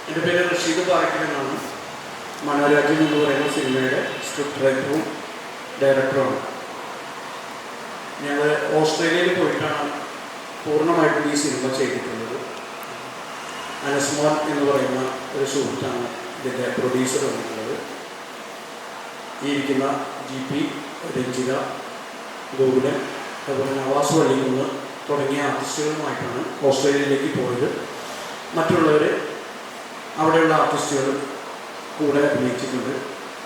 എൻ്റെ പേര് റഷീദ് പാറയ്ക്കൽ എന്നാണ്. മനോരാജ്യം എന്ന് പറയുന്ന സിനിമയുടെ സ്ക്രിപ്റ്റ് റൈറ്ററും ഡയറക്ടറുമാണ്. ഞങ്ങൾ ഓസ്ട്രേലിയയിൽ പോയിട്ടാണ് പൂർണ്ണമായിട്ടും ഈ സിനിമ ചെയ്തിട്ടുള്ളത്. അനസ്മോൻ എന്ന് പറയുന്ന ഒരു സുഹൃത്താണ് ഇതിൻ്റെ പ്രൊഡ്യൂസർ വന്നിട്ടുള്ളത്. ഈ ഇരിക്കുന്ന GP, രഞ്ജിത, ഗോകുലൻ, അതുപോലെ നവാസ് വള്ളിക്കുന്ന് തുടങ്ങിയ ആർട്ടിസ്റ്റുകളുമായിട്ടാണ് ഓസ്ട്രേലിയയിലേക്ക് പോയത്. മറ്റുള്ളവർ അവിടെയുള്ള ആർട്ടിസ്റ്റുകൾ കൂടെ അഭിനയിച്ചിട്ടുണ്ട്.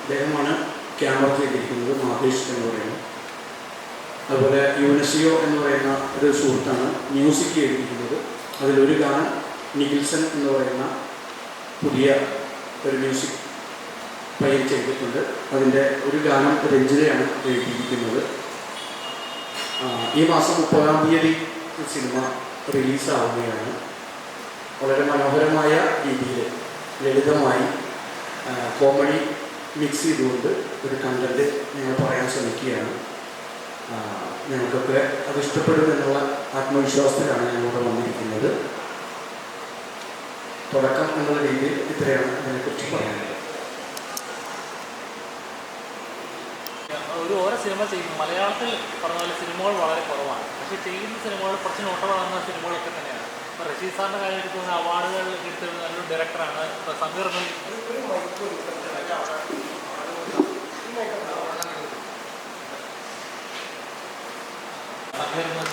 അദ്ദേഹമാണ് ക്യാമറ ചെയ്തിരിക്കുന്നത്, മാതേഷ് എന്ന് പറയുന്നത്. അതുപോലെ യുനസിയോ എന്ന് പറയുന്ന ഒരു സുഹൃത്താണ് മ്യൂസിക് ചെയ്തിരിക്കുന്നത്. അതിലൊരു ഗാനം നിഖിൽസൺ എന്ന് പറയുന്ന പുതിയ ഒരു മ്യൂസിക് പയ്യൻ ചെയ്തിട്ടുണ്ട്. അതിൻ്റെ ഒരു ഗാനം രഞ്ജിതയാണ് എഴുതിയിരിക്കുന്നത്. ഈ മാസം 30-ാം തീയതി സിനിമ റിലീസാവുകയാണ്. വളരെ മനോഹരമായ രീതിയിൽ ലളിതമായി കോമഡി മിക്സ് ചെയ്തുകൊണ്ട് ഒരു കണ്ടൻറ്റ് ഞങ്ങൾ പറയാൻ ശ്രമിക്കുകയാണ്. ഞങ്ങൾക്കൊക്കെ അത് ഇഷ്ടപ്പെടുമെന്നുള്ള ആത്മവിശ്വാസത്തിലാണ് ഞങ്ങളിവിടെ വന്നിരിക്കുന്നത്. തുടക്കം എന്നുള്ള രീതിയിൽ ഇത്രയാണ് അതിനെക്കുറിച്ച് പറയുന്നത്. ഓരോ സിനിമ ചെയ്യുന്നു. മലയാളത്തിൽ പറഞ്ഞ പോലെ സിനിമകൾ വളരെ കുറവാണ്. പക്ഷേ ചെയ്യുന്ന സിനിമകൾ കുറച്ച് നോട്ടമാകുന്ന സിനിമകളൊക്കെ തന്നെയാണ്. ഇപ്പോൾ റഷീദ് സാറിൻ്റെ കാര്യം എടുക്കുന്ന അവാർഡുകൾ എടുത്ത നല്ലൊരു ഡയറക്ടറാണ്. ഇപ്പോൾ സമീർ എന്ന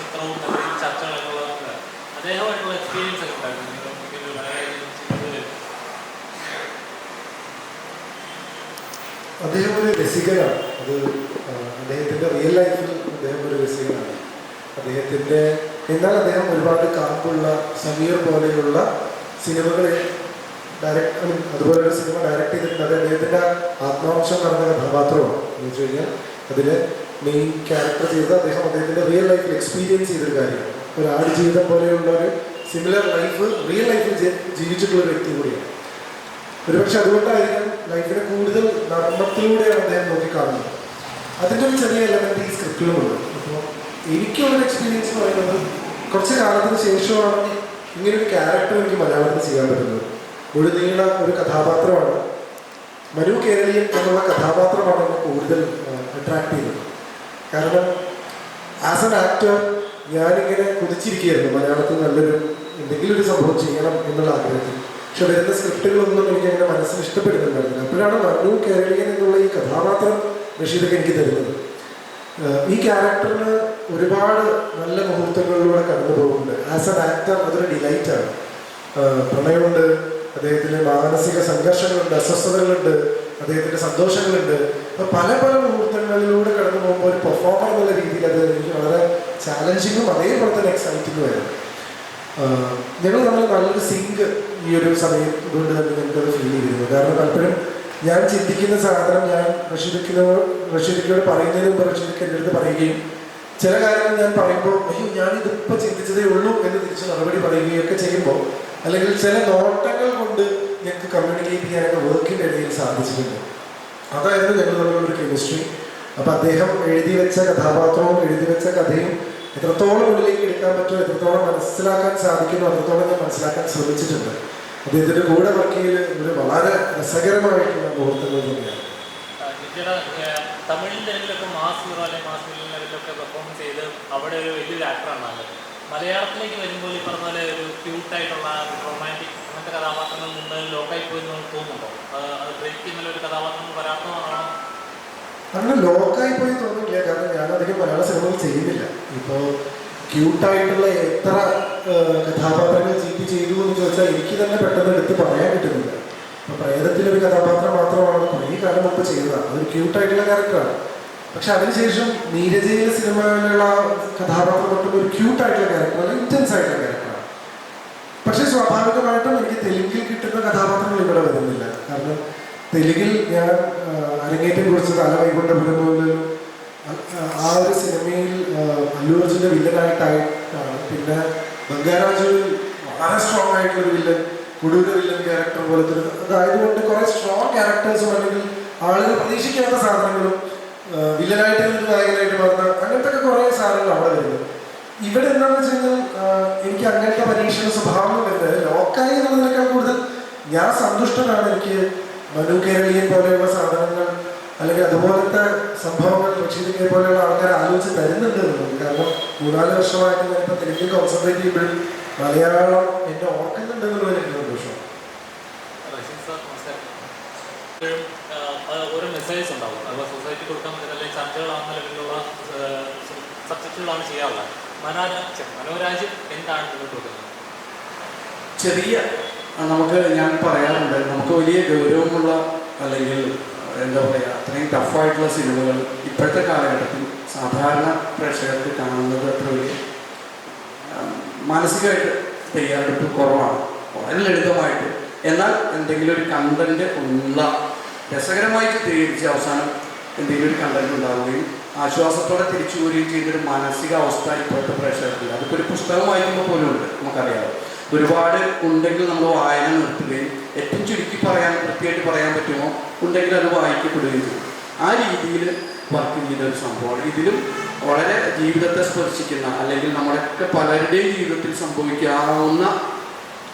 ചിത്രവും അല്ലെങ്കിൽ ചർച്ചകളൊക്കെ ഉള്ളതുകൊണ്ട് അദ്ദേഹമായിട്ടുള്ള എക്സ്പീരിയൻസ് ഒക്കെ ഉണ്ടായിരുന്നു. അദ്ദേഹം ഒരു രസികനാണ്. അത് അദ്ദേഹത്തിൻ്റെ റിയൽ ലൈഫിൽ അദ്ദേഹം ഒരു രസികനാണ്. എന്നാൽ അദ്ദേഹം ഒരുപാട് കാമ്പുള്ള സമീർ പോലെയുള്ള സിനിമകളെ അതുപോലെ ഒരു സിനിമ ഡയറക്റ്റ് ചെയ്തിട്ടുണ്ട്. അത് അദ്ദേഹത്തിൻ്റെ ആത്മാംശം നടന്ന കഥാപാത്രമാണ്. എന്ന് വെച്ച് കഴിഞ്ഞാൽ അതിൽ മെയിൻ ക്യാരക്ടർ ചെയ്ത് അദ്ദേഹത്തിൻ്റെ റിയൽ ലൈഫിൽ എക്സ്പീരിയൻസ് ചെയ്തൊരു കാര്യമാണ്. ഒരു ആട് ജീവിതം പോലെയുള്ള ഒരു സിമിലർ ലൈഫ് റിയൽ ലൈഫിൽ ജീവിച്ചിട്ടുള്ള ഒരു വ്യക്തി കൂടിയാണ്. ഒരുപക്ഷെ അതുകൊണ്ടായിരിക്കും ലൈഫിനെ കൂടുതൽ നർമ്മത്തിലൂടെയാണ് അദ്ദേഹം നോക്കിക്കാണുന്നത്. അതിൻ്റെ ഒരു ചെറിയ എലമെൻ്റ് ഈ സ്ക്രിപ്റ്റിലുമുണ്ട്. അപ്പോൾ എനിക്കുള്ളൊരു എക്സ്പീരിയൻസ് എന്ന് പറയുന്നത് കുറച്ച് കാലത്തിന് ശേഷമാണ് ഇങ്ങനൊരു ക്യാരക്ടർ എനിക്ക് മലയാളത്തിൽ ചെയ്യാൻ പറ്റുന്നത്. മുഴുനീള ഒരു കഥാപാത്രമാണ്. മനു കേരളീയൻ എന്നുള്ള കഥാപാത്രമാണ് എന്നെ കൂടുതൽ അട്രാക്ട് ചെയ്തത്. കാരണം ആസ് എൻ ആക്ടർ ഞാനിങ്ങനെ കുതിച്ചിരിക്കുകയായിരുന്നു മലയാളത്തിൽ നല്ലൊരു എന്തെങ്കിലും ഒരു സംഭവം ചെയ്യണം എന്നുള്ള ആഗ്രഹത്തിൽ. പക്ഷെ വരുന്ന സ്ക്രിപ്റ്റുകളൊന്നും എനിക്ക് അങ്ങനെ മനസ്സിന് ഇഷ്ടപ്പെടുന്നുണ്ടായിരുന്നില്ല. അപ്പോഴാണ് മനു കേരളീയൻ എന്നുള്ള ഈ കഥാപാത്രം റഷീദൊക്കെ എനിക്ക് തരുന്നത്. ഈ ക്യാരക്ടറിന് ഒരുപാട് നല്ല മുഹൂർത്തങ്ങളിലൂടെ കടന്നു പോകുന്നുണ്ട്. ആസ് എൻ ആക്ടർ അതൊരു ഡിലൈറ്റാണ്. പ്രണയമുണ്ട്, അദ്ദേഹത്തിന് മാനസിക സംഘർഷങ്ങളുണ്ട്, അസ്വസ്ഥതകളുണ്ട്, അദ്ദേഹത്തിൻ്റെ സന്തോഷങ്ങളുണ്ട്. അപ്പോൾ പല പല മുഹൂർത്തങ്ങളിലൂടെ കടന്നു പോകുമ്പോൾ ഒരു പെർഫോമർ എന്നുള്ള രീതിയിൽ അത് എനിക്ക് വളരെ ചാലഞ്ചിങ്ങും അതേപോലെ തന്നെ എക്സൈറ്റിങ്ങുമായിരുന്നു. ഞങ്ങൾ തമ്മിൽ നല്ലൊരു സിങ്ക് ഈ ഒരു സമയം കൊണ്ട് തന്നെ ഞങ്ങൾക്കത് ഫീൽ ചെയ്തിരുന്നു. കാരണം പലപ്പോഴും ഞാൻ ചിന്തിക്കുന്ന സാധനം ഞാൻ റഷീദയ്ക്കോട് പറയുന്നതിന് മുമ്പ് റഷീദയ്ക്ക് എൻ്റെ അടുത്ത് പറയുകയും ചില കാര്യങ്ങൾ ഞാൻ പറയുമ്പോൾ അയ്യോ ഞാനിതിപ്പോൾ ചിന്തിച്ചതേ ഉള്ളൂ എന്ന് തിരിച്ച് മറുപടി പറയുകയൊക്കെ ചെയ്യുമ്പോൾ അല്ലെങ്കിൽ ചില നോട്ടങ്ങൾ കൊണ്ട് ഞങ്ങൾക്ക് കമ്മ്യൂണിക്കേറ്റ് ചെയ്യാനൊക്കെ വർക്കിൻ്റെ ഇടയിൽ സാധിച്ചിട്ടുണ്ട്. അതായിരുന്നു ഞങ്ങൾ തമ്മിലുള്ളൊരു കെമിസ്ട്രി. അപ്പോൾ അദ്ദേഹം എഴുതി വെച്ച കഥാപാത്രവും എഴുതി വെച്ച കഥയും എത്രത്തോളം ഉള്ളിലേക്ക് എടുക്കാൻ പറ്റുമോ, എത്രത്തോളം മനസ്സിലാക്കാൻ സാധിക്കുമോ അത്രത്തോളം ഞാൻ മനസ്സിലാക്കാൻ ശ്രമിച്ചിട്ടുണ്ട്. അദ്ദേഹത്തിൻ്റെ കൂടെ വർക്കിയിൽ ഒരു വളരെ രസകരമായിട്ടുള്ള മുഹൂർത്തങ്ങൾ തന്നെയാണ്. തമിഴിൽ തെലുങ്കിലൊക്കെ മാസ് ഹീറോ അല്ലെങ്കിൽ മാസ് വില്ലനിലൊക്കെ പെർഫോം ചെയ്ത് അവിടെ ഒരു വലിയൊരു ആക്ടറാണ് നല്ലത്. മലയാളത്തിലേക്ക് വരുമ്പോൾ ഈ പറഞ്ഞ പോലെ ഒരു ക്യൂട്ടായിട്ടുള്ള റൊമാൻറ്റിക് അങ്ങനത്തെ കഥാപാത്രങ്ങൾ നിന്ന് ലോക്കായി പോയി എന്ന് തോന്നുന്നുണ്ടോ? അത് ബ്രേക്ക് ചെയ്യുന്ന ഒരു കഥാപാത്രം വരാത്തതാണോ? അങ്ങനെ ലോക്കായി പോയി തോന്നില്ല. കാരണം ഞാനധികം മലയാള സിനിമകൾ ചെയ്യുന്നില്ല. ഇപ്പോൾ ക്യൂട്ടായിട്ടുള്ള എത്ര കഥാപാത്രങ്ങൾ ചെയ്തു എന്ന് ചോദിച്ചാൽ എനിക്ക് തന്നെ പെട്ടെന്ന് എടുത്ത് പറയാൻ പറ്റുന്നില്ല. അപ്പോൾ പ്രേതത്തിലൊരു കഥാപാത്രം മാത്രമാണ് കുറേ കാലം മുമ്പ് ചെയ്തതാണ്. അതൊരു ക്യൂട്ടായിട്ടുള്ള ക്യാരക്ടറാണ്. പക്ഷെ അതിനുശേഷം നീരജയിലെ സിനിമയിലുള്ള കഥാപാത്രം മറ്റും ഒരു ക്യൂട്ടായിട്ടുള്ള ക്യാരക്ടർ അല്ല, ഇൻറ്റൻസ് ആയിട്ടുള്ള ക്യാരക്ടറാണ്. പക്ഷേ സ്വാഭാവികമായിട്ടും എനിക്ക് തെലുങ്കിൽ കിട്ടുന്ന കഥാപാത്രങ്ങൾ ഇവിടെ വരുന്നില്ല. കാരണം തെലുങ്കിൽ ഞാൻ അരങ്ങേറ്റം കുറിച്ച് തലവൈകൊണ്ടപുരം പോലും ആ ഒരു സിനിമയിൽ അല്ലു അർജുൻ്റെ വില്ലനായിട്ടാണ്. പിന്നെ ബംഗാരാജുവിൽ വളരെ സ്ട്രോങ് ആയിട്ടുള്ളൊരു വില്ലൻ, കൊടൂര വില്ലൻ ക്യാരക്ടർ പോലത്തെ ഒരു അതായതുകൊണ്ട് കുറേ സ്ട്രോങ് ക്യാരക്ടേഴ്സും അല്ലെങ്കിൽ ആളുകൾ പ്രതീക്ഷിക്കാത്ത സാധനങ്ങളും വില്ലനായിട്ട് നായകനായിട്ട് മാറുന്ന അങ്ങനത്തെ ഒക്കെ കുറേ സാധനങ്ങൾ അവിടെ വരുന്നത്. ഇവിടെ എന്താണെന്ന് വെച്ച് കഴിഞ്ഞാൽ എനിക്ക് അങ്ങനത്തെ പരീക്ഷണ സ്വഭാവം വരുന്നത് ലോക്കായി എന്നുള്ളതിനേക്കാൾ കൂടുതൽ ഞാൻ സന്തുഷ്ടനാണ്. എനിക്ക് മനു കേരളീയൻ പോലെയുള്ള സാധനങ്ങൾ അല്ലെങ്കിൽ അതുപോലത്തെ സംഭവങ്ങൾ റഷീദിനെ പോലെയുള്ള ആൾക്കാർ ആലോചിച്ച് തരുന്നുണ്ട് എന്നുള്ളത്. കാരണം 3-4 വർഷമായിട്ട് ഞാനിപ്പോൾ തെലുങ്കിൽ കോൺസെൻട്രേറ്റ് ചെയ്യുമ്പോഴും മലയാളം എന്നെ ഓർക്കുന്നുണ്ട് എന്നുള്ളത് എനിക്ക് സന്തോഷം. ഓരോ മെസ്സേജസ് ഉണ്ടാവും. അപ്പോൾ സൊസൈറ്റി കൊടുക്കാൻ പറ്റുന്ന അല്ലെങ്കിൽ ചർച്ചകളാകുന്ന ലെവലിലുള്ള സബ്ജക്റ്റുകളാണ് ചെയ്യാറുള്ളത്. മനോരാജ് എന്താണ് മുന്നോട്ട് കൊടുക്കുന്നത്? ചെറിയ നമുക്ക് ഞാൻ പറയാറുണ്ട്, നമുക്ക് വലിയ ഗൗരവമുള്ള അല്ലെങ്കിൽ എന്താ പറയുക അത്രയും ടഫായിട്ടുള്ള സിനിമകൾ ഇപ്പോഴത്തെ കാലഘട്ടത്തിൽ സാധാരണ പ്രേക്ഷകർക്ക് കാണുന്നത് അത്ര വലിയ മാനസികമായിട്ട് തയ്യാറെടുപ്പ് കുറവാണ്. വളരെ ലളിതമായിട്ട് എന്നാൽ എന്തെങ്കിലും ഒരു കണ്ടന്റ് ഉള്ള രസകരമായി ചിത്രീകരിച്ച് അവസാനം എന്തെങ്കിലും ഒരു കണ്ടന്റ് ഉണ്ടാവുകയും ആശ്വാസത്തോടെ തിരിച്ചു വരികയും ചെയ്യുന്നൊരു മാനസികാവസ്ഥ ഇപ്പോഴത്തെ പ്രേക്ഷകർക്കില്ല. അതിപ്പോൾ ഒരു പുസ്തകം വായിക്കുമ്പോൾ പോലും ഉണ്ട്, നമുക്കറിയാം. ഒരുപാട് ഉണ്ടെങ്കിൽ നമ്മൾ വായന നിർത്തുകയും ഏറ്റവും ചുരുക്കി പറയാൻ വൃത്തിയായിട്ട് പറയാൻ പറ്റുമോ ഉണ്ടെങ്കിൽ അത് വായിക്കപ്പെടുകയും ചെയ്യും. ആ രീതിയിൽ വർക്ക് ചെയ്യുന്ന ഒരു സംഭവമാണ്. ഇതിലും വളരെ ജീവിതത്തെ സ്പർശിക്കുന്ന അല്ലെങ്കിൽ നമ്മുടെയൊക്കെ പലരുടെയും ജീവിതത്തിൽ സംഭവിക്കാവുന്ന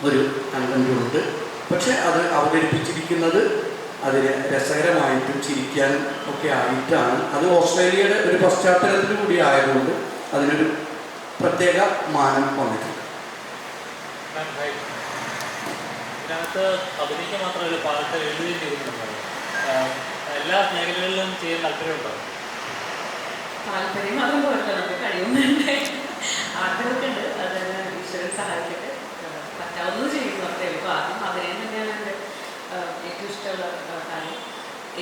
ഒരു കണ്ടന്റുണ്ട്. പക്ഷെ അത് അവതരിപ്പിച്ചിരിക്കുന്നത് അതിന് രസകരമായിട്ടും ചിരിക്കാനും ഒക്കെ ആയിട്ടാണ്. അത് ഓസ്ട്രേലിയയുടെ ഒരു പശ്ചാത്തലത്തിൽ കൂടി ആയതുകൊണ്ട് അതിനൊരു പ്രത്യേക മാനം വന്നിട്ടുണ്ട്. ഇതിനകത്ത് അഭിനയിക്കാൻ മാത്രമല്ല പാട്ട് എഴുതുകയും ചെയ്തിട്ടുണ്ടാവും. എല്ലാ മേഖലകളിലും ചെയ്യാൻ താല്പര്യമുണ്ടോ? താല്പര്യം മാത്രം പോരല്ലോ, നമുക്ക് കഴിയുന്നുണ്ട്, ആഗ്രഹമൊക്കെ ഉണ്ട്. അത് ഈശ്വരൻ സഹായിച്ചിട്ട് പറ്റാവുന്നത് ചെയ്യുന്നു അത്രേ ഉള്ളൂ. അപ്പോൾ ആദ്യം അഭിനയം തന്നെയാണ് എൻ്റെ ഏറ്റവും ഇഷ്ടമുള്ള കാര്യം.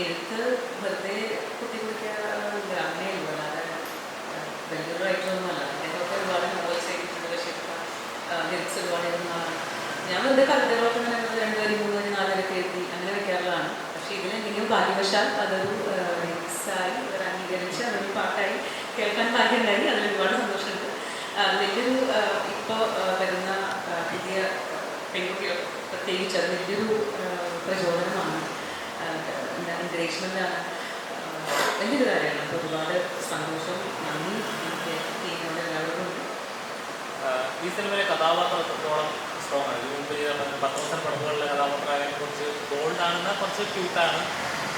എഴുത്ത് വെറുതെ കുത്തിക്കുറിക്കാറുണ്ട്, അങ്ങനെയുള്ളൂ, അല്ലാതെ വലിയൊരു റൈറ്ററൊന്നുമല്ല. എന്നൊക്കെ ഒരുപാട് നോവൽസ് എഴുതിയിട്ടുണ്ട്, പക്ഷേ ലിറിക്സ് ഒരുപാട് എഴുതുന്നതാണ്. ഞാൻ വെറുതെ കവിതകളൊക്കെ ഇങ്ങനെ 2 വരി 3 വരി 4 വരൊക്കെ എഴുതി അങ്ങനെ വയ്ക്കാറുള്ളതാണ്. പക്ഷേ ഇതിലെങ്ങനെയോ ഭാഗ്യവശാൽ അതൊരു ലിറിക്സായി ഒരു അംഗീകരിച്ച് അതൊരു പാട്ടായി കേൾക്കാൻ ഭാഗ്യമുണ്ടായി. അതിൽ ഒരുപാട് സന്തോഷമുണ്ട്. വലിയൊരു ഇപ്പോൾ വരുന്ന പുതിയ പെൺകുട്ടികൾ പ്രത്യേകിച്ച് അത് വലിയൊരു പ്രചോദനമാണ്, എന്താണ് എൻകറേജ്മെൻ്റാണ്, വലിയൊരു കാര്യമാണ്. അപ്പോൾ ഒരുപാട് സന്തോഷം, നന്ദി എനിക്ക് ടീമിനോട് എല്ലാവരോടും ഉണ്ട്. ഈ സിനിമയിലെ കഥാപാത്രം എത്രത്തോളം സ്ട്രോങ് ആണ്? ഇതിന് മുമ്പ് ചെയ്ത 10,000 പടങ്ങളിലെ കഥാപാത്രങ്ങളെ കുറച്ച് ബോൾഡാണെന്ന കുറച്ച് ക്യൂട്ടാണ്,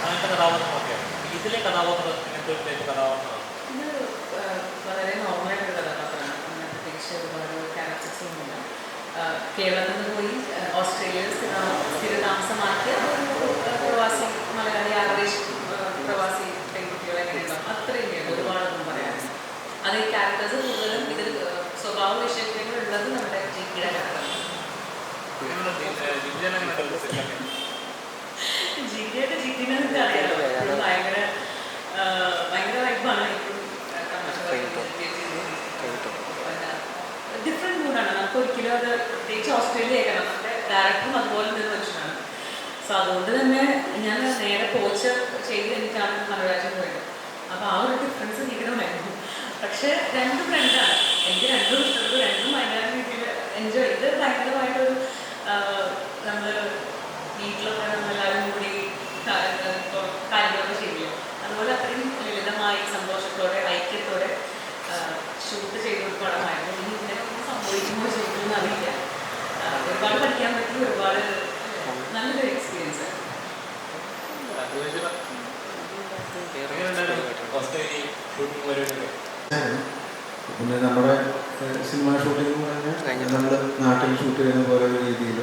അങ്ങനത്തെ കഥാപാത്രങ്ങളൊക്കെയാണ്. ഇതിലെ കഥാപാത്രം എങ്ങനത്തെ ഒരു ടൈപ്പ് കഥാപാത്രമാണ്? ഇത് വളരെ നോർമലായിട്ടൊരു കഥാപാത്രമാണ്. അങ്ങനെ പ്രത്യേകിച്ച് ഒരുപാട് ക്യാരക്ടേഴ്സൊന്നുമില്ല. കേരളത്തിൽ നിന്ന് പോയി ഓസ്ട്രേലിയയിൽ സ്ഥിരതാമസമാക്കിയ ഒരു പ്രവാസി മലയാളി ആവറേജ് പ്രവാസി പെൺകുട്ടികളെ എങ്ങനെയുണ്ടാവും അത്രയും ഒരുപാടൊന്നും പറയാനില്ല. അത് ഈ ക്യാരക്ടേഴ്സ് കൂടുതലും ഇതിൽ സ്വഭാവ വിഷയങ്ങളുള്ളത് നമ്മുടെ ജിക്കിയുടെ ക്യാരക്ടറാണ്. ജിക്കിയൊക്കെ ജിക്കിനൊക്കെ അറിയാലോ, ഭയങ്കര ഭയങ്കര വൈബാണ്. ഡിഫറെൻറ്റ് മൂഡാണ്. നമുക്ക് ഒരിക്കലും അത് പ്രത്യേകിച്ച് ഓസ്ട്രേലിയ ആക്കണം. നമ്മുടെ ഡയറക്ടറും അതുപോലെ തന്നെ മനുഷ്യനാണ്. സോ അതുകൊണ്ട് തന്നെ ഞാൻ നേരെ പോച്ച് ചെയ്ത് എനിക്കാണ് മനോരാജ്യം പോയത്. അപ്പോൾ ആ ഒരു ഡിഫറൻസ് ജീവിതമായിരുന്നു. പക്ഷേ രണ്ടും ഫ്രണ്ടാണ്. എനിക്ക് രണ്ടും ഇഷ്ടപ്പെട്ടു, രണ്ടും ഭയങ്കര രീതിയിൽ എൻജോയ് ചെയ്ത് ഭയങ്കരമായിട്ടൊരു നമ്മൾ വീട്ടിലൊക്കെ നമ്മളെല്ലാവരും കൂടി കാര്യങ്ങളൊക്കെ ചെയ്യില്ല, അതുപോലെ അത്രയും ലളിതമായി സന്തോഷത്തോടെ ഐക്യത്തോടെ ഷൂട്ട് ചെയ്തൊരു പടമായിരുന്നു. ഇനി ഇങ്ങനെ സംഭവിക്കുമ്പോൾ ചെയ്യണമെന്ന് അറിയില്ല. ഒരുപാട് പഠിക്കാൻ പറ്റി, ഒരുപാട് നല്ലൊരു എക്സ്പീരിയൻസ് ആയിരുന്നു. പിന്നെ നമ്മുടെ സിനിമ ഷൂട്ടിംഗ് എന്ന് പറഞ്ഞാൽ നമ്മൾ നാട്ടിൽ ഷൂട്ട് ചെയ്യുന്ന പോലെ ഒരു രീതിയിൽ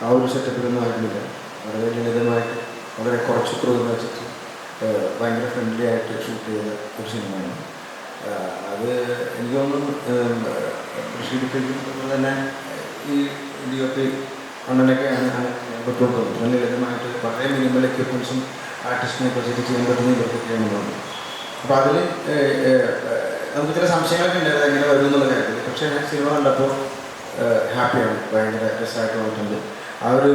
ആ ഒരു സെറ്റപ്പിലൊന്നും ആയിരുന്നില്ല. വളരെ ലളിതമായിട്ട് വളരെ കുറച്ച് ക്രൂ വെച്ചിട്ട് ഭയങ്കര ഫ്രണ്ട്ലി ആയിട്ട് ഷൂട്ട് ചെയ്ത ഒരു സിനിമയാണ്. അത് എനിക്ക് തോന്നുന്നു ഋഷിപ്പിക്കും തന്നെ ഈ DOP അണ്ണനൊക്കെയാണ് പറ്റുകൊണ്ടത്. നല്ല ലളിതമായിട്ട് വളരെ മിനിമൽ എക്യുപ്മെൻസും ആർട്ടിസ്റ്റിനെ വെച്ചിട്ട് ചെയ്യാൻ പറ്റുന്ന ഇതൊക്കെയാണ് തോന്നുന്നത്. അപ്പോൾ അതിൽ നമുക്ക് ചില സംശയങ്ങളൊക്കെ ഉണ്ടായത് എങ്ങനെ വരും എന്നുള്ള കാര്യത്തിൽ. പക്ഷേ ഞാൻ സിനിമ കണ്ടപ്പോൾ ഹാപ്പിയാണ്, ഭയങ്കര രസമായിട്ട് വന്നിട്ടുണ്ട്. ആ ഒരു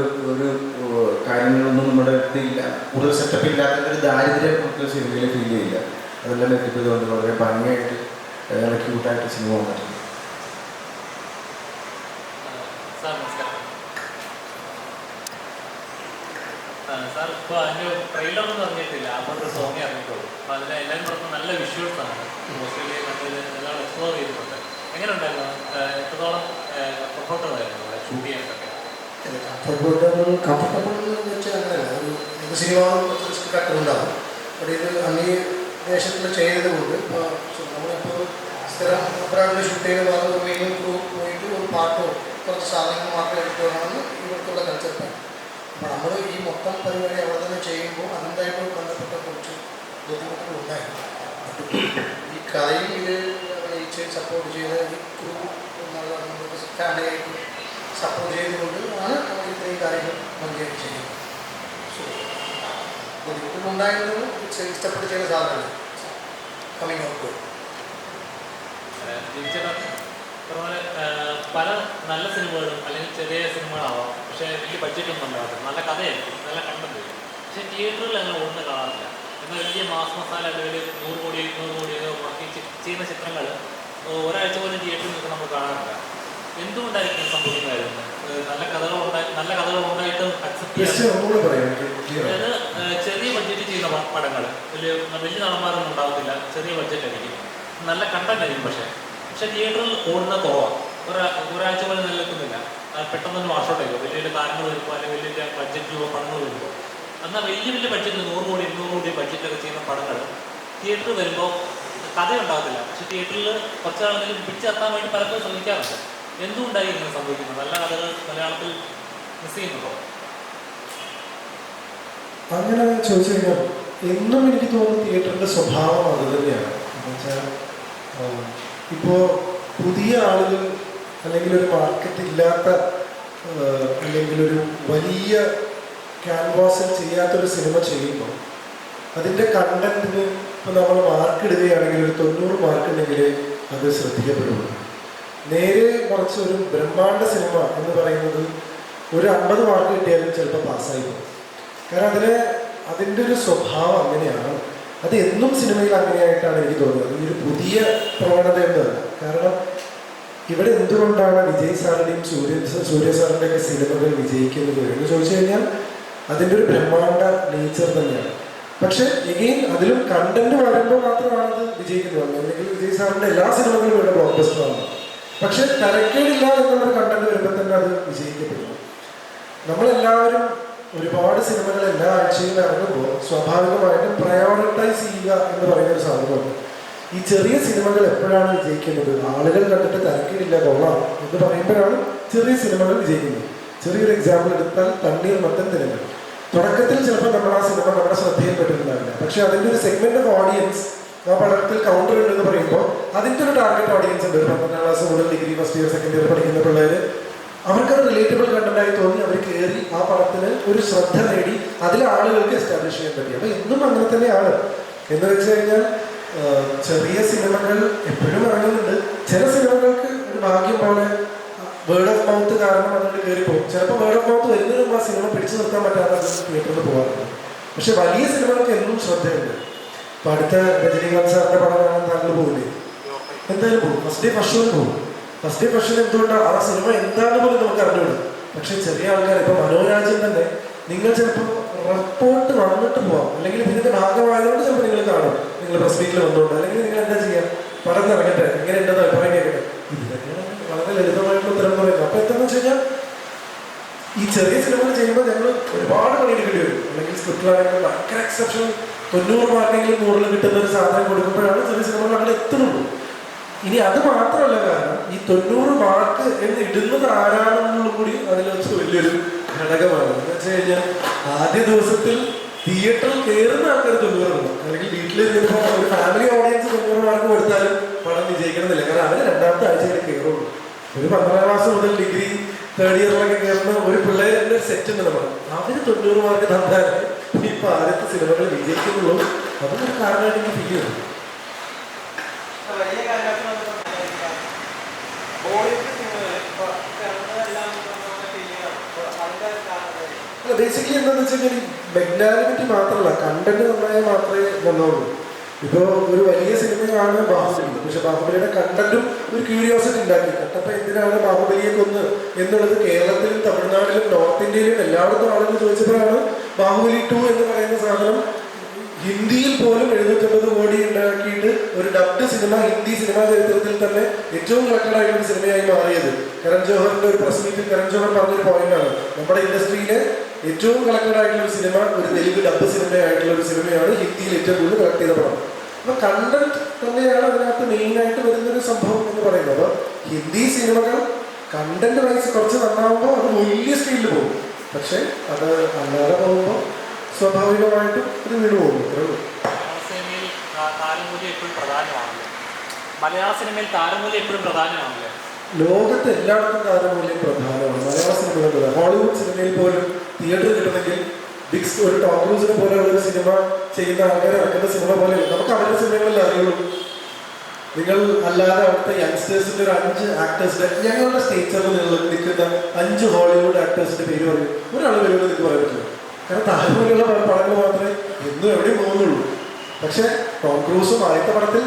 കാര്യങ്ങളൊന്നും നമ്മുടെ അടുത്തില്ല, കൂടുതൽ സെറ്റപ്പ് ഇല്ലാത്ത ഒരു ദാരിദ്ര്യം നമുക്ക് സിനിമയിൽ ഫീൽ ചെയ്യില്ല. അതെല്ലാം എത്തിപ്പതുകൊണ്ട് വളരെ ഭംഗിയായിട്ട് നല്ല ക്യൂട്ടായിട്ട് സിനിമ വന്നിട്ടുണ്ട്. സാർ ഇപ്പോൾ അതിൻ്റെ ട്രെയിലറൊന്നും ഇറങ്ങിയിട്ടില്ല, അപ്പോൾ ഒരു സോങ്ങേ ഇറങ്ങിയിട്ടുള്ളൂ. അപ്പോൾ അതിൽ എല്ലാവരും പറഞ്ഞ നല്ല വിഷ്വൽസാണ്. ഓസ്ട്രേലിയയിൽ കണ്ടത് എല്ലാം എക്സ്പ്ലോർ ചെയ്തിട്ടുണ്ട്. എങ്ങനെ ഉണ്ടായിരുന്നു? എത്രത്തോളം കംഫർട്ടബിളായിരുന്നു ഷൂട്ട് ചെയ്യാനൊക്കെ? കംഫർട്ടബിൾ എന്ന് വെച്ചാൽ അങ്ങനെയല്ല. ഒരു സിനിമ റിസ്ക് ഫാക്ടർ ഉണ്ടാകും. പക്ഷേ ഇത് അന്യദേശത്തിൽ ചെയ്തതുകൊണ്ട് ഇപ്പോൾ നമ്മളിപ്പോൾ സ്ഥിരം ഒരാളുടെ ഷൂട്ട് ചെയ്യുന്ന ഭാഗത്ത് മെയിൻ ക്രൂ പോയിട്ട് ഒരു പാട്ടോ കുറച്ച് സാധനങ്ങൾ മാത്രം എടുക്കുകയാണെന്ന് ഇവർക്കുള്ള കൺസെപ്റ്റാണ്. അപ്പോൾ നമ്മൾ ഈ മൊത്തം പരിപാടി അവിടെ തന്നെ ചെയ്യുമ്പോൾ അതിൻ്റെതായിട്ട് ബന്ധപ്പെട്ട കുറച്ച് ബുദ്ധിമുട്ടുകൾ ഉണ്ടായിരുന്നു. ഈ കഥയും ഇത് അഭിനയിച്ച് സപ്പോർട്ട് ചെയ്ത ഈ ക്രൂ എന്നുള്ള ഫാമിലിയായിട്ട് സപ്പോർട്ട് ചെയ്തുകൊണ്ട് ആണ് നമ്മൾ ഇത്രയും കാര്യങ്ങൾ ഭംഗിയായിട്ട് ചെയ്യുന്നത്. സോ ബുദ്ധിമുട്ടുകളുണ്ടായിരുന്നത് ഇഷ്ടപ്പെട്ട് ചെയ്യുന്ന സാധനമാണ് കമ്മിങ് ഔട്ട്. അതുപോലെ പല നല്ല സിനിമകളും അല്ലെങ്കിൽ ചെറിയ സിനിമകളാവാം, പക്ഷേ വലിയ ബഡ്ജറ്റൊന്നും ഉണ്ടാവില്ല, നല്ല കഥയായിരിക്കും, നല്ല കണ്ടന്റ്. പക്ഷേ തിയേറ്ററിൽ അങ്ങനെ ഓടുന്ന കാണാറില്ല. എന്നാൽ വലിയ മാസ് മസാല അല്ലെങ്കിൽ 100 കോടി 200 കോടിയൊക്കെ മുടക്കി ചെയ്യുന്ന ചിത്രങ്ങൾ ഒരാഴ്ച പോലും തിയേറ്ററിൽ നിൽക്കാൻ നമ്മൾ കാണാറില്ല. എന്തുകൊണ്ടായിരിക്കും സംഭവിക്കുന്നതായിരുന്നു? നല്ല കഥകൾ ഉണ്ടായിട്ടും അക്സെപ്റ്റ് ചെയ്യാൻ, അതായത് ചെറിയ ബഡ്ജറ്റ് ചെയ്യുന്ന പടങ്ങൾ വലിയ നടന്മാരൊന്നും ഉണ്ടാകത്തില്ല, ചെറിയ ബഡ്ജറ്റ് ആയിരിക്കും, നല്ല കണ്ടന്റ് ആയിരിക്കും. പക്ഷേ തിയേറ്ററിൽ ഓടുന്ന കുറവാണ്, ഒരാഴ്ച പോലും നിലനിൽക്കുന്നില്ല, പെട്ടെന്ന് വാഷൗട്ടായിരിക്കും. വലിയ വലിയ താരങ്ങൾ വരുമ്പോൾ അല്ലെങ്കിൽ വലിയ ബഡ്ജറ്റിലുള്ള പടങ്ങൾ വരുമ്പോൾ. എന്നാൽ വലിയ ബഡ്ജറ്റിൽ 100 കോടി 200 കോടി ബഡ്ജറ്റൊക്കെ ചെയ്യുന്ന പടങ്ങൾ തിയേറ്ററിൽ വരുമ്പോൾ കഥയുണ്ടാകത്തില്ല. പക്ഷേ തിയേറ്ററിൽ കുറച്ചാണെങ്കിലും പിടിച്ചെത്താൻ വേണ്ടി പലപ്പോഴും ശ്രമിക്കാറുണ്ട്. എന്തുകൊണ്ടായി ഇങ്ങനെ സംഭവിക്കുന്നത്? നല്ല കഥകൾ മലയാളത്തിൽ മിസ് ചെയ്യുന്നുണ്ടോ? അങ്ങനെ ചോദിച്ചു കഴിഞ്ഞാൽ എന്നും എനിക്ക് തോന്നുന്നു തിയേറ്ററിൻ്റെ സ്വഭാവം അത് തന്നെയാണ്. എന്നുവെച്ചാൽ ഇപ്പോൾ പുതിയ ആളുകൾ അല്ലെങ്കിൽ ഒരു മാർക്കറ്റ് ഇല്ലാത്ത അല്ലെങ്കിൽ ഒരു വലിയ ക്യാൻവാസിൽ ചെയ്യാത്തൊരു സിനിമ ചെയ്യുമ്പോൾ അതിൻ്റെ കണ്ടന്റിന് ഇപ്പോൾ നമ്മൾ മാർക്ക് ഇടുകയാണെങ്കിൽ ഒരു 90 മാർക്ക് ഉണ്ടെങ്കിൽ അത് ശ്രദ്ധിക്കപ്പെടുള്ളൂ. നേരെ മറിച്ച് ഒരു ബ്രഹ്മാണ്ഡ സിനിമ എന്ന് പറയുന്നത് ഒരു 50 മാർക്ക് കിട്ടിയാലും ചിലപ്പോൾ പാസ്സായി പോകും. കാരണം അതിൻ്റെ ഒരു സ്വഭാവം അങ്ങനെയാണ്. അത് എന്നും സിനിമയിൽ അങ്ങനെയായിട്ടാണ് എനിക്ക് തോന്നുന്നത്. ഈ ഒരു പുതിയ പ്രവണത എന്നല്ല. കാരണം ഇവിടെ എന്തുകൊണ്ടാണ് വിജയ് സാറിൻ്റെയും സൂര്യ സാറിൻ്റെയൊക്കെ സിനിമകൾ വിജയിക്കുന്നത് എന്ന് ചോദിച്ചു കഴിഞ്ഞാൽ അതിൻ്റെ ഒരു ബ്രഹ്മാണ്ഡ നേച്ചർ തന്നെയാണ്. പക്ഷെ എഗെയിൻ അതിലും കണ്ടന്റ് വരുമ്പോൾ മാത്രമാണ് അത് വിജയിക്കുന്നത്. അല്ലെങ്കിൽ വിജയ് സാറിൻ്റെ എല്ലാ സിനിമകളും ഇവിടെ ബ്ലോക്ക് ബസ്റ്ററാണ്. പക്ഷെ തരക്കേടില്ല എന്നുള്ളൊരു കണ്ടന്റ് വരുമ്പോൾ തന്നെ അത് വിജയിക്കപ്പെടുന്നു. നമ്മളെല്ലാവരും ഒരുപാട് സിനിമകൾ എല്ലാ ആഴ്ചയും ഇറങ്ങുമ്പോൾ സ്വാഭാവികമായിട്ടും പ്രയോറിറ്റൈസ് ചെയ്യുക എന്ന് പറയുന്നൊരു സാധനമുണ്ട്. ഈ ചെറിയ സിനിമകൾ എപ്പോഴാണ് വിജയിക്കുന്നത്? ആളുകൾ കണ്ടിട്ട് തരക്കേടില്ല കൊള്ളാം എന്ന് പറയുമ്പോഴാണ് ചെറിയ സിനിമകൾ വിജയിക്കുന്നത്. ചെറിയൊരു എക്സാമ്പിൾ എടുത്താൽ തണ്ണീർമത്തൻ ദിനങ്ങൾ. തുടക്കത്തിൽ ചിലപ്പോൾ നമ്മൾ ആ സിനിമ നമ്മുടെ ശ്രദ്ധയിൽപ്പെട്ടിട്ടുണ്ടാവില്ല. പക്ഷെ അതിൻ്റെ ഒരു സെഗ്മെന്റ് ഓഫ് ഓഡിയൻസ് ആ പടത്തിൽ കൗണ്ടർ ഉണ്ടെന്ന് പറയുമ്പോൾ അതിൻ്റെ ഒരു ടാർഗറ്റ് ഓഡിയൻസ് ഉണ്ട്. ഒരു 12ാം ക്ലാസ് മുതൽ degree first year second year പഠിക്കുന്ന പിള്ളേർ, അവർക്കത് റിലേറ്റബിൾ കണ്ടന്റായി തോന്നി അവർ കയറി ആ പടത്തിന് ഒരു ശ്രദ്ധ നേടി അതിൽ ആളുകൾക്ക് എസ്റ്റാബ്ലിഷ് ചെയ്യാൻ പറ്റി. അപ്പോൾ എന്നും അങ്ങനെ തന്നെയാണ്. എന്ന് വെച്ച് കഴിഞ്ഞാൽ ചെറിയ സിനിമകൾ എപ്പോഴും ഇറങ്ങുന്നുണ്ട്. ചില സിനിമകൾക്ക് ഒരു ഭാഗ്യം പോലെ വേർഡ് ഓഫ് മൗത്ത് കാരണം അതുകൊണ്ട് കയറിപ്പോകും. ചിലപ്പോൾ വേർഡ് ഓഫ് മൗത്ത് വരുന്നതിന് മുമ്പ് ആ സിനിമ പിടിച്ചു നിർത്താൻ പറ്റാതെ അത് തിയേറ്ററിൽ പോകാറുണ്ട്. പക്ഷെ വലിയ സിനിമകൾക്ക് എന്നും ശ്രദ്ധയുണ്ട്. ഇപ്പം അടുത്ത രജനീകാന്ത് സാറിൻ്റെ പടം കാണാൻ താങ്കൾ പോകില്ലേ? എന്തായാലും പോകും. ഫസ്റ്റ് ഡേ ഫസ്റ്റ് ഷോ പോകും. ഫസ്റ്റ് ഡേ ഫസ്റ്റ് ഷോ എന്തുകൊണ്ടാണ്? ആ സിനിമ എന്താണെന്ന് പോലും നമുക്ക് അറിഞ്ഞുവിടും. പക്ഷെ ചെറിയ ആൾക്കാർ ഇപ്പോൾ മനോരാജ്യം തന്നെ നിങ്ങൾ ചിലപ്പോൾ റിപ്പോർട്ട് വന്നിട്ട് പോവാം, അല്ലെങ്കിൽ ഇതിൻ്റെ ഭാഗമായതുകൊണ്ട് ചിലപ്പോൾ നിങ്ങൾ കാണും. നിങ്ങൾ പ്രസ് മീറ്റിൽ വന്നുകൊണ്ട്, അല്ലെങ്കിൽ നിങ്ങൾ എന്താ ചെയ്യുക, പടം ഇറങ്ങട്ടെ, എങ്ങനെ ഉണ്ടെന്ന് അഭിപ്രായം കേൾക്കട്ടെ. ഇതൊക്കെയാണ് വളരെ ലളിതമായിട്ടുള്ള ഉത്തരം പറയുന്നത്. അപ്പോൾ എന്താണെന്ന് വെച്ച് കഴിഞ്ഞാൽ ഈ ചെറിയ സിനിമകൾ ചെയ്യുമ്പോൾ ഞങ്ങൾ ഒരുപാട് പണിയെടുക്കേണ്ടി വരും. അല്ലെങ്കിൽ സ്ക്രിപ്റ്റിലാണെങ്കിൽ ഭയങ്കര എക്സെപ്ഷൻ 90 മാർക്കെങ്കിലും 100 കിട്ടുന്ന ഒരു സാധനം കൊടുക്കുമ്പോഴാണ് ചെറിയ സിനിമകൾ അങ്ങനെ എത്തുന്നുള്ളൂ. ഇനി അത് മാത്രമല്ല, കാരണം ഈ 90 മാർക്ക് എന്ന് ഇടുന്നത് ആരാണെന്നുള്ള കൂടി അതിൽ വെച്ച് വലിയൊരു ഘടകമാണ്. എന്ന് വെച്ച് കഴിഞ്ഞാൽ ആദ്യ ദിവസത്തിൽ തിയേറ്ററിൽ കയറുന്ന ആൾക്കാർ 90 ഉണ്ട്. അല്ലെങ്കിൽ വീട്ടിൽ ഇരുന്നപ്പോൾ ഒരു ഫാമിലി ഓഡിയൻസ് 90 മാർക്ക് കൊടുത്താലും പടം വിജയിക്കണമെന്നില്ല. കാരണം അവർ രണ്ടാമത്തെ ആഴ്ചയിൽ കയറുള്ളൂ. ഒരു 12ാം ക്ലാസ് മുതൽ ഡിഗ്രി 3rd ഇയറിലൊക്കെ കയറുന്ന ഒരു പിള്ളേരുടെ സെറ്റ് ഉണ്ട് നമ്മൾ. അവർ 90 മാർക്ക് തന്നാലും ഇപ്പം ആദ്യത്തെ സിനിമകൾ വിജയിക്കുന്നുള്ളൂ. അതൊരു കാരണമായിട്ട് എനിക്ക് ഫീൽ ചെയ്യുന്നു. ബേസിക്കലി എന്താണെന്ന് വെച്ച് കഴിഞ്ഞാൽ മെഗ്നാനിമിറ്റി മാത്രമല്ല, കണ്ടന്റ് നന്നായാൽ മാത്രമേ വന്നുള്ളൂ. ഇപ്പോൾ ഒരു വലിയ സിനിമയാണ് ബാഹുബലി. പക്ഷെ ബാഹുബലിയുടെ കണ്ടന്റും ഒരു ക്യൂരിയോസിറ്റി ഉണ്ടാക്കി. കട്ടപ്പ എന്തിനാണ് ബാഹുബലിയെ കൊന്ന് എന്നുള്ളത് കേരളത്തിലും തമിഴ്നാട്ടിലും നോർത്ത് ഇന്ത്യയിലും എല്ലായിടത്തും ആളുകൾ ചോദിച്ചപ്പോഴാണ് ബാഹുബലി 2 എന്ന് പറയുന്ന സാധനം ഹിന്ദിയിൽ പോലും 750 കോടി ഉണ്ടാക്കിയിട്ട് ഒരു ഡബ്ഡ് സിനിമ ഹിന്ദി സിനിമാ ചരിത്രത്തിൽ തന്നെ ഏറ്റവും കളക്ടഡായിട്ടുള്ള സിനിമയായി മാറിയത്. കരൺ ജോഹറിന്റെ ഒരു പ്രസ് മീറ്റിൽ കരൺ ജോഹർ പറഞ്ഞൊരു പോയിന്റാണ്, നമ്മുടെ ഇൻഡസ്ട്രിയിലെ ഏറ്റവും കളക്ടഡായിട്ടുള്ള ഒരു സിനിമ ഒരു തെലുങ്ക് ഡബ്ബ് സിനിമയായിട്ടുള്ള ഒരു സിനിമയാണ് ഹിന്ദിയിൽ ഏറ്റവും കൂടുതൽ കളക്ട് ചെയ്ത പടം. അപ്പൊ കണ്ടന്റ് തന്നെയാണ് അതിനകത്ത് മെയിനായിട്ട് വരുന്നൊരു സംഭവം എന്ന് പറയുന്നത്. അപ്പോൾ ഹിന്ദി സിനിമകൾ കണ്ടന്റ് വൈസ് കുറച്ച് നന്നാവുമ്പോൾ അത് വലിയ സ്കെയിലിൽ പോകും, പക്ഷെ അത് അല്ലാതെ പോകുമ്പോൾ സ്വാഭാവികമായിട്ടും ഇത് വീണ് പോകും. ഇത്രേ ഉള്ളൂ. മലയാള സിനിമയിൽ താരമൂല്യം എപ്പോഴും പ്രധാനമാണല്ലോ. ലോകത്ത് എല്ലായിടത്തും താരമൂല്യം പ്രധാനമാണ്. മലയാള സിനിമകൾ ഹോളിവുഡ് സിനിമയിൽ പോലും തിയേറ്റർ കിട്ടണമെങ്കിൽ ഒരു ടോം ക്രൂസിനെ പോലെ ഒരു സിനിമ ചെയ്യുന്ന ആൾക്കാർ ഇറക്കുന്ന സിനിമ പോലെ നമുക്ക് അവരുടെ സിനിമകളിൽ അറിയുള്ളൂ. നിങ്ങൾ അല്ലാതെ അവിടുത്തെ യങ്സ്റ്റേഴ്സിന്റെ ഒരു 5 ആക്ടേഴ്സിന്റെ ഞങ്ങളുടെ സ്റ്റേറ്റ്സിൽ നിൽക്കുന്ന 5 ഹോളിവുഡ് ആക്ടേഴ്സിന്റെ പേര് പറയും, ഒരാൾ പേരുകൾ നിങ്ങൾക്ക് പറയാൻ പറ്റില്ല. കാരണം താരമൂല്യമുള്ള പടങ്ങൾ മാത്രമേ എന്നും എവിടെയും പോകുന്നുള്ളൂ. പക്ഷെ ടോം ക്രൂസും ആദ്യത്തെ പടത്തിൽ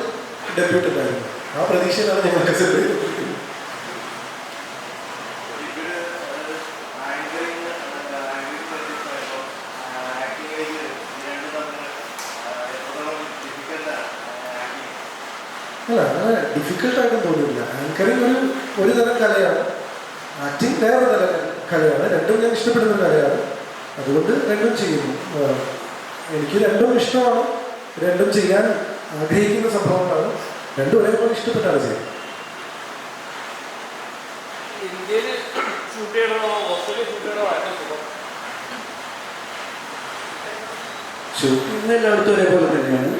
ഡെബ്യൂട്ട് ഉണ്ടായിരുന്നു. ആ പ്രതീക്ഷയിലാണ് ഞങ്ങൾക്ക് സിനിമ. അല്ല, അങ്ങനെ ഡിഫിക്കൽട്ടായിട്ടും തോന്നിയില്ല. ആങ്കറിങ് ഒരു തരം കലയാണ്, ആക്ടിങ് വേറെ തരം കലയാണ്. രണ്ടും ഞാൻ ഇഷ്ടപ്പെടുന്ന കലയാണ്, അതുകൊണ്ട് രണ്ടും ചെയ്യുന്നു. എനിക്ക് രണ്ടും ഇഷ്ടമാണ്, രണ്ടും ചെയ്യാൻ ആഗ്രഹിക്കുന്ന സംഭവങ്ങളാണ്, രണ്ടും ഒരേപോലെ ഇഷ്ടപ്പെട്ടാണ് ചെയ്യുന്നത്. ഇന്ത്യയിൽ ഷൂട്ട് ചെയ്യണോ ഓസ്ട്രേലിയ ഷൂട്ട് ചെയ്യണോ ഷൂട്ടിംഗ് എല്ലായിടത്തും ഒരേപോലെ തന്നെയാണ്.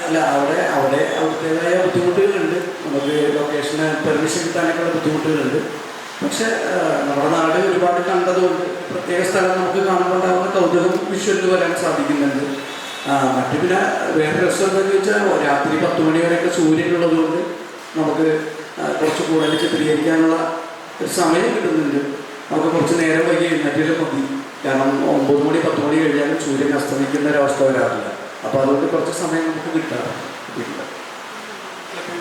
അല്ല, അവിടത്തേതായ ബുദ്ധിമുട്ടുകളുണ്ട്. നമുക്ക് ലൊക്കേഷന് പെർമിഷൻ കിട്ടാനൊക്കെയുള്ള ബുദ്ധിമുട്ടുകളുണ്ട്. പക്ഷെ നമ്മുടെ നാട് ഒരുപാട് കണ്ടതുകൊണ്ട് പ്രത്യേക സ്ഥലം നമുക്ക് കാണുമ്പോൾ ഉണ്ടാകുന്ന കൗതുകം വിഷ്വലിൽ വരാൻ സാധിക്കുന്നുണ്ട്. മറ്റു പിന്നെ വേറെ രസം എന്താണെന്ന് വെച്ചാൽ രാത്രി 10 മണി വരെയൊക്കെ സൂര്യനുള്ളത് കൊണ്ട് നമുക്ക് കുറച്ച് കൂടുതൽ ചിത്രീകരിക്കാനുള്ള ഒരു സമയം കിട്ടുന്നുണ്ട്. നമുക്ക് കുറച്ച് നേരം വൈകി എഴുന്നേറ്റാലും മതി. കാരണം 9 മണി 10 മണി കഴിഞ്ഞാലും സൂര്യൻ അസ്തമിക്കുന്ന ഒരവസ്ഥ വരാറില്ല. അപ്പോൾ അതുകൊണ്ട് കുറച്ച് സമയം നമുക്ക് കിട്ടാറില്ല.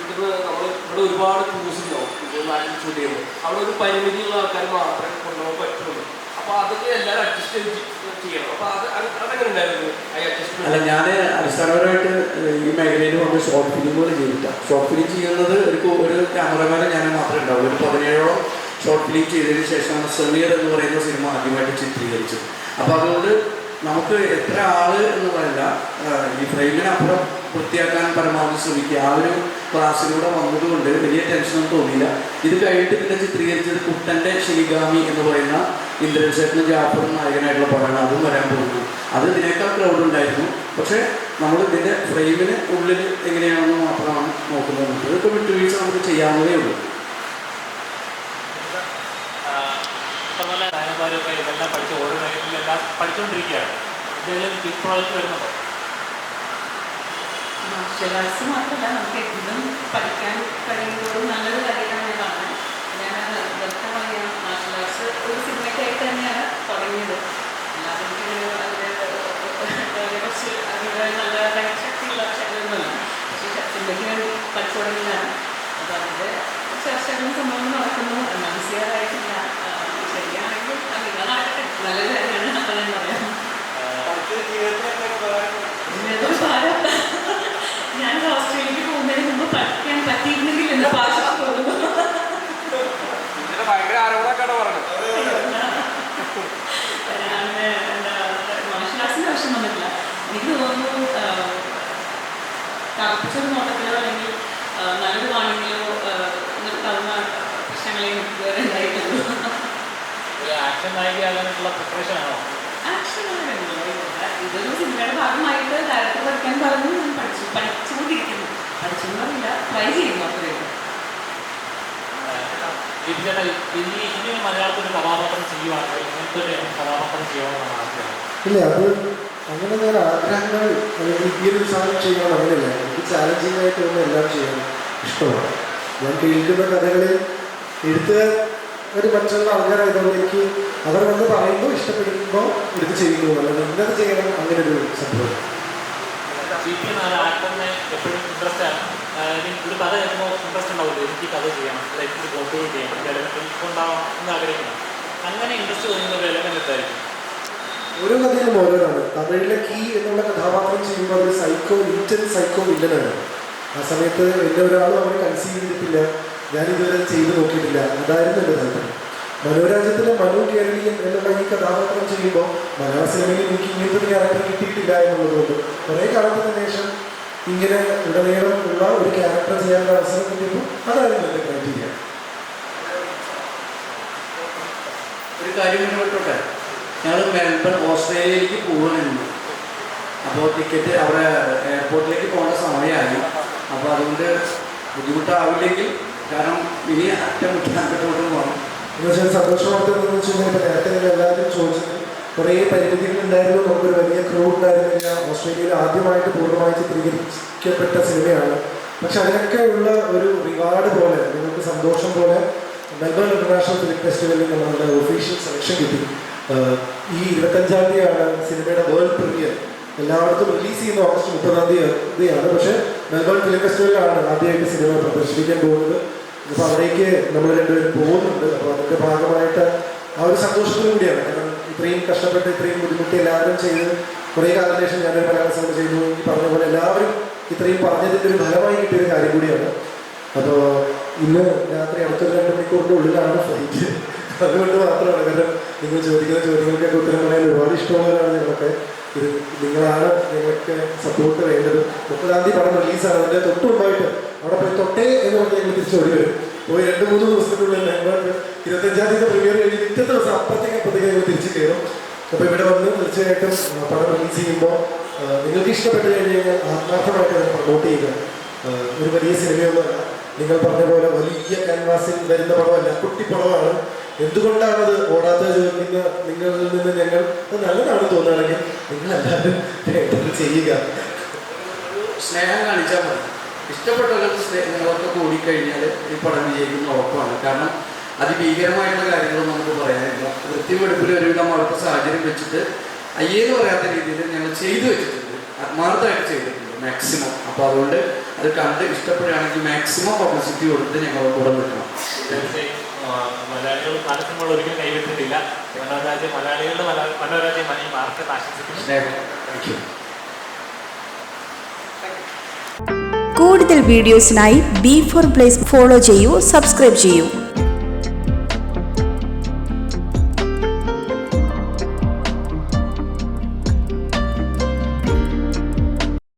ഇവിടെ ഒരുപാട് ക്രൂസിലാവും നാട്ടിൽ ഷൂട്ട് ചെയ്യുമ്പോൾ അവിടെ ഒരു പരിമിതിയുള്ള ആൾക്കാർ മാത്രമേ കൊണ്ടുപോകാൻ പറ്റുള്ളൂ. അപ്പോൾ അതൊക്കെ എല്ലാവരും അഡ്ജസ്റ്റ് ചെയ്യണം. അപ്പോൾ അതെങ്ങനെ ഉണ്ടായിരുന്നു ഈ അഡ്ജസ്റ്റ്മെന്റ്? അല്ല, ഞാൻ അടിസ്ഥാനപരമായിട്ട് ഈ മേഖലയിൽ വന്ന് ഷോർട്ട് ഫിലിമുകൾ ചെയ്തില്ല. ഷോർട്ട് ഫിലിം ചെയ്യുന്നത് ഒരു ക്യാമറമാനെ ഞാൻ മാത്രമേ ഉണ്ടാവുള്ളൂ. ഒരു 17ഓളം ഷോർട്ട് ഫിലിം ചെയ്തതിന് ശേഷമാണ് സമീർ എന്ന് പറയുന്ന സിനിമ ആദ്യമായിട്ട് ചിത്രീകരിച്ചത്. അപ്പോൾ അതുകൊണ്ട് നമുക്ക് എത്ര ആള് എന്ന് പറയില്ല, ഈ ഫ്രെയിമിനപ്പുറം വൃത്തിയാക്കാൻ പരമാവധി ശ്രമിക്കുക. ആ ഒരു ക്ലാസ്സിലൂടെ വന്നതുകൊണ്ട് വലിയ ടെൻഷനൊന്നും തോന്നിയില്ല. ഇത് കഴിഞ്ഞിട്ട് പിന്നെ ചിത്രീകരിച്ചത് കുട്ടൻ്റെ ശിലിഗാമി എന്ന് പറയുന്ന ഇന്ദ്രൻ സേട്ടനും ജാഫറും നായകനായിട്ടുള്ള പടമാണ്. അതും വരാൻ പോകുന്നു. അത് ഇതിനേക്കാൾ ക്രൗഡ് ഉണ്ടായിരുന്നു. പക്ഷേ നമ്മൾ ഇതിൻ്റെ ഫ്രെയിമിന് ഉള്ളിൽ എങ്ങനെയാണെന്ന് മാത്രമാണ് നോക്കുന്നത്. ഇതൊക്കെ വിട്ടുവീഴ്ച നമുക്ക് ചെയ്യാവുന്നതേ ഉള്ളൂ. ഇതെല്ലാം പഠിച്ച് ഓരോ മേഖലയിലെല്ലാം പഠിച്ചുകൊണ്ടിരിക്കുകയാണ്. ഇതെല്ലാം ബിഗ് പ്രോജക്റ്റ് വരുന്നുണ്ടോ? മാർഷ്യൽ ആർട്സ് മാത്രമല്ല, നമുക്ക് എന്തും പഠിക്കാൻ കഴിയുന്നതും നല്ലൊരു കാര്യമാണ് ഞാൻ കാണുന്നത്. ഞാൻ നൃത്തം പറയാം, മാർഷ്യൽ ആർട്സ് ഒരു സിനിമയ്ക്കായിട്ട് തന്നെയാണ് തുടങ്ങിയത്. അല്ലാതെ അതിനെ കുറച്ച് അതിൻ്റെ നല്ല ശക്തിയുള്ള ശക്തിയൊന്നുമല്ല. പക്ഷേ സിനിമയ്ക്ക് വേണ്ടി പഠിച്ചു തുടങ്ങിയതാണ്. അപ്പോൾ അതിൻ്റെ ചർച്ചകളും സംഭവങ്ങളും നടക്കുന്നു. മനസ്സിലായിട്ടില്ല. ശരിയാണെങ്കിൽ നിങ്ങൾ നടക്കട്ടെ, നല്ലൊരു കാര്യമാണ്. അപ്പം ഞാൻ പറയാം, ഇതൊരു ഭാരം. ഞാൻ ഓസ്ട്രേലിയക്ക് പോകുന്നതിന് മുമ്പ് പഠിക്കാൻ പറ്റിയിരുന്നെങ്കിൽ എന്ന് പാശം തോന്നുന്നു. ഭയങ്കര ആരോപണമൊക്കെയാണ് പറഞ്ഞത്. ഞാൻ മാർഷ്യൽ ആർട്സിൻ്റെ ആവശ്യം വന്നിട്ടില്ല. എനിക്ക് തോന്നുന്നു തറപ്പിച്ചൊരു നോട്ടത്തിലോ അല്ലെങ്കിൽ നല്ലൊരു വാണിങ്ങിലോ നിർത്താവുന്ന പ്രശ്നങ്ങളെ എനിക്ക് വേറെ ഉണ്ടായിട്ടുള്ളൂ. ആക്ഷൻ നായികയാകാനായിട്ടുള്ള പ്രിപ്പറേഷൻ ആണോ? ആക്ഷൻ ഇതൊരു സിനിമയുടെ ഭാഗമായിട്ട് ഡയറക്ടർ പഠിക്കാൻ പറഞ്ഞു. ഞാൻ പഠിച്ചുകൊണ്ടിരിക്കുന്നു. പഠിച്ചെന്ന് പറയില്ല, ട്രൈ ചെയ്യുന്നു. അത്രയും ഇനി മലയാളത്തിൽ ഒരു കഥാപാത്രം ചെയ്യുവാണെങ്കിൽ ഇങ്ങനത്തെ ഒരു കഥാപാത്രം ചെയ്യണമെന്നാണ് ആഗ്രഹം. ഇല്ല, അത് അങ്ങനെ ഞാൻ ആഗ്രഹങ്ങൾ അല്ലെങ്കിൽ ഈയൊരു സാധനം ചെയ്യണം അങ്ങനെയല്ല. എനിക്ക് ചാലഞ്ചിങ് ആയിട്ട് ഒന്ന് എല്ലാം ചെയ്യാൻ ഇഷ്ടമാണ്. ഞാൻ കേൾക്കുന്ന കഥകളിൽ എഴുത്തുകാർ ഒരു മറ്റുള്ള ആൾക്കാരായതുകൊണ്ട് എനിക്ക് അവർ വന്ന് പറയുമ്പോൾ ഇഷ്ടപ്പെടുമ്പോൾ എടുത്ത് ചെയ്യുന്നു, അല്ലെങ്കിൽ ഇന്നത് ചെയ്യണം, അങ്ങനെ ഒരു സംഭവം. ആക്ടറിനെ എപ്പോഴും ഇൻട്രസ്റ്റ് ആണ്. ഒരു കഥ കേൾക്കുമ്പോൾ ഇൻട്രസ്റ്റ് ഉണ്ടാവില്ല. എനിക്ക് കഥ ചെയ്യണം, എനിക്ക് കോൺട്രിബ്യൂട്ട് ചെയ്യണം, എനിക്ക് ഉണ്ടാവാം എന്ന് ആഗ്രഹിക്കണം. അങ്ങനെ ഇൻട്രസ്റ്റ് തോന്നുന്ന ഒരു എലമെന്റ് എന്തായിരിക്കും? ഓരോ കഥയിലും ഓരോന്നാണ്. തമിഴിലെ കീ എന്നുള്ള കഥാപാത്രം ചെയ്യുമ്പോൾ അതൊരു ഇന്റൻസ് സൈക്കോ വില്ലനാണ്. ആ സമയത്ത് എന്നെ ഒരാളും അവനെ കൺസീവ് ചെയ്തിട്ടില്ല, ഞാനിതുവരെ ചെയ്ത് നോക്കിയിട്ടില്ല. അതായിരുന്നു എൻ്റെ താല്പര്യം. മനോരാജ്യത്തിലെ മനു കേരളീയൻ എന്നുള്ള ഈ കഥാപാത്രം ചെയ്യുമ്പോൾ മലയാള സിനിമയിൽ എനിക്ക് ഇങ്ങനത്തെ ഒരു ക്യാരക്ടർ കിട്ടിയിട്ടില്ല എന്നുള്ളതുകൊണ്ട് കുറേ കാലത്തിന് ശേഷം ഇങ്ങനെ ഉടനീളം ഉള്ള ഒരു ക്യാരക്ടർ ചെയ്യാനുള്ള അവസരം കിട്ടിയപ്പോൾ അതായിരുന്നു എൻ്റെ ക്രൈറ്റീരിയ. ഒരു കാര്യം മുന്നോട്ടോട്ടെ, ഞങ്ങൾ മെൽബൺ ഓസ്ട്രേലിയയിലേക്ക് പോവുകയായിരുന്നു. അപ്പോൾ ടിക്കറ്റ് അവിടെ എയർപോർട്ടിലേക്ക് പോകേണ്ട സമയമായി. അപ്പോൾ അതുകൊണ്ട് ബുദ്ധിമുട്ടാവില്ലെങ്കിൽ, കാരണം ഇനി അങ്ങോട്ടും പോകണം. എന്ന് വെച്ചാൽ സന്തോഷവാർത്തകളെന്ന് വെച്ച് കഴിഞ്ഞാൽ ഇപ്പോൾ നേരത്തെ എല്ലാവരും ചോദിച്ചത് കുറേ പരിമിതികളുണ്ടായിരുന്നു. നമുക്കൊരു വലിയ ക്രൂ ഉണ്ടായിരുന്നില്ല. ഓസ്ട്രേലിയയിൽ ആദ്യമായിട്ട് പൂർണ്ണമായി ചിത്രീകരിക്കപ്പെട്ട സിനിമയാണ്. പക്ഷെ അതിനൊക്കെ ഉള്ള ഒരു റിവാർഡ് പോലെ, നിങ്ങൾക്ക് സന്തോഷം പോലെ മെൽബൺ ഇന്റർനാഷണൽ ഫിലിം ഫെസ്റ്റിവലിൽ നമ്മളുടെ ഒഫീഷ്യൽ സെലക്ഷൻ കിട്ടി. ഈ 25-ാം തീയതിയാണ് സിനിമയുടെ വേൾഡ് പ്രീമിയർ. എല്ലായിടത്തും റിലീസ് ചെയ്യുന്ന ഓഗസ്റ്റ് 30-ാം തീയതിയാണ്. പക്ഷേ മെൽബൺ ഫിലിം ഫെസ്റ്റിവലിലാണ് ആദ്യമായിട്ട് സിനിമ പ്രദർശിപ്പിക്കാൻ പോകുന്നത്. അപ്പോൾ അവിടേക്ക് നമ്മൾ രണ്ടുപേരും പോകുന്നുണ്ട്. അപ്പോൾ അതിൻ്റെ ഭാഗമായിട്ട് ആ ഒരു സന്തോഷത്തിനും കൂടിയാണ്. കാരണം ഇത്രയും കഷ്ടപ്പെട്ട് ഇത്രയും ബുദ്ധിമുട്ടി എല്ലാവരും ചെയ്ത് കുറേ കാലത്തിന് ശേഷം ഞാനൊരു മലയാള സിനിമ ചെയ്തു. ഈ പറഞ്ഞ പോലെ എല്ലാവരും ഇത്രയും പറഞ്ഞതിൻ്റെ ഒരു ഫലമായി കിട്ടിയൊരു കാര്യം കൂടിയാണ്. അപ്പോൾ ഇന്ന് രാത്രി അടുത്തൊരു 2 മണിക്കൂറിൻ്റെ ഉള്ളിലാണ് ഫ്ലൈറ്റ്. അതുകൊണ്ട് മാത്രമാണ്, കാരണം നിങ്ങൾ ചോദിക്കുന്ന ചോദ്യങ്ങൾക്കൊക്കെ ഉത്തരം പറയാൻ ഒരുപാട് ഇഷ്ടമുള്ളവരാണ് ഞങ്ങളൊക്കെ. ഇത് നിങ്ങളാണ് ഞങ്ങൾക്ക് സപ്പോർട്ട് വേണ്ടത്. 30-ാം തീയതി പടം റിലീസാണ്. അതിൻ്റെ തൊട്ട് മുമ്പായിട്ട് അവിടെ പോയി തൊട്ടേ എന്ന് പറഞ്ഞ് ഞങ്ങൾ തിരിച്ചോടി വരും. പോയി 2-3 ദിവസത്തിനുള്ളിൽ ഞങ്ങൾ 25-ാം തീയതി പ്രീമിയർ കഴിഞ്ഞ് പിറ്റേ ദിവസം അപ്പത്തേക്ക് ഞങ്ങൾ തിരിച്ച് കയറും. അപ്പോൾ ഇവിടെ വന്ന് തീർച്ചയായിട്ടും പടം റിലീസ് ചെയ്യുമ്പോൾ നിങ്ങൾക്ക് ഇഷ്ടപ്പെട്ട് കഴിഞ്ഞ് കഴിഞ്ഞാൽ ആത്മാർത്ഥമായിട്ട് അത് പ്രൊമോട്ട് ചെയ്യുക. ഒരു വലിയ സിനിമയൊന്നുമല്ല, നിങ്ങൾ പറഞ്ഞ പോലെ വലിയ ക്യാൻവാസിൽ വരുന്ന പടമല്ല, കുട്ടിപ്പടമാണ്. എന്തുകൊണ്ടാണത് ഓടാത്തത് ചോദിക്കുന്ന നിങ്ങളിൽ നിന്ന് ഞങ്ങൾ അത് നല്ലതാണ് തോന്നുകയാണെങ്കിൽ നിങ്ങളെല്ലാവരും ചെയ്യുക. സ്നേഹം കാണിച്ചാൽ മതി. ഇഷ്ടപ്പെട്ടവർക്ക് സ്നേഹങ്ങളൊക്കെ കൂടിക്കഴിഞ്ഞാൽ ഈ പടം വിജയിക്കുന്ന ഉറപ്പാണ്. കാരണം അതിഭീകരമായിട്ടുള്ള കാര്യങ്ങളും നമുക്ക് പറയാനില്ല. വൃത്തിവെടുപ്പിൽ ഒരുവിധം അവർക്ക് സാഹചര്യം വെച്ചിട്ട് അയ്യേന്ന് പറയാത്ത രീതിയിൽ ഞങ്ങൾ ചെയ്തു വെച്ചിട്ടുണ്ട്, ആത്മാർത്ഥമായിട്ട് ചെയ്തിട്ടുണ്ട് മാക്സിമം. അപ്പോൾ അതുകൊണ്ട് അത് കണ്ട് ഇഷ്ടപ്പെടുകയാണെങ്കിൽ മാക്സിമം പബ്ലിസിറ്റി കൊടുത്ത് ഞങ്ങൾ കൂടെ നിൽക്കണം. മലയാളികൾ പല സിനിമകൾ ഒരിക്കലും കൈവിട്ടിട്ടില്ല. മലയാളികളുടെ മനോരാജ്യം ഈ മാർക്കറ്റ് ആശംസിക്കുന്നു. കൂടുതൽ വീഡിയോസിനായി B4 Place ഫോളോ ചെയ്യൂ, സബ്സ്ക്രൈബ് ചെയ്യൂ.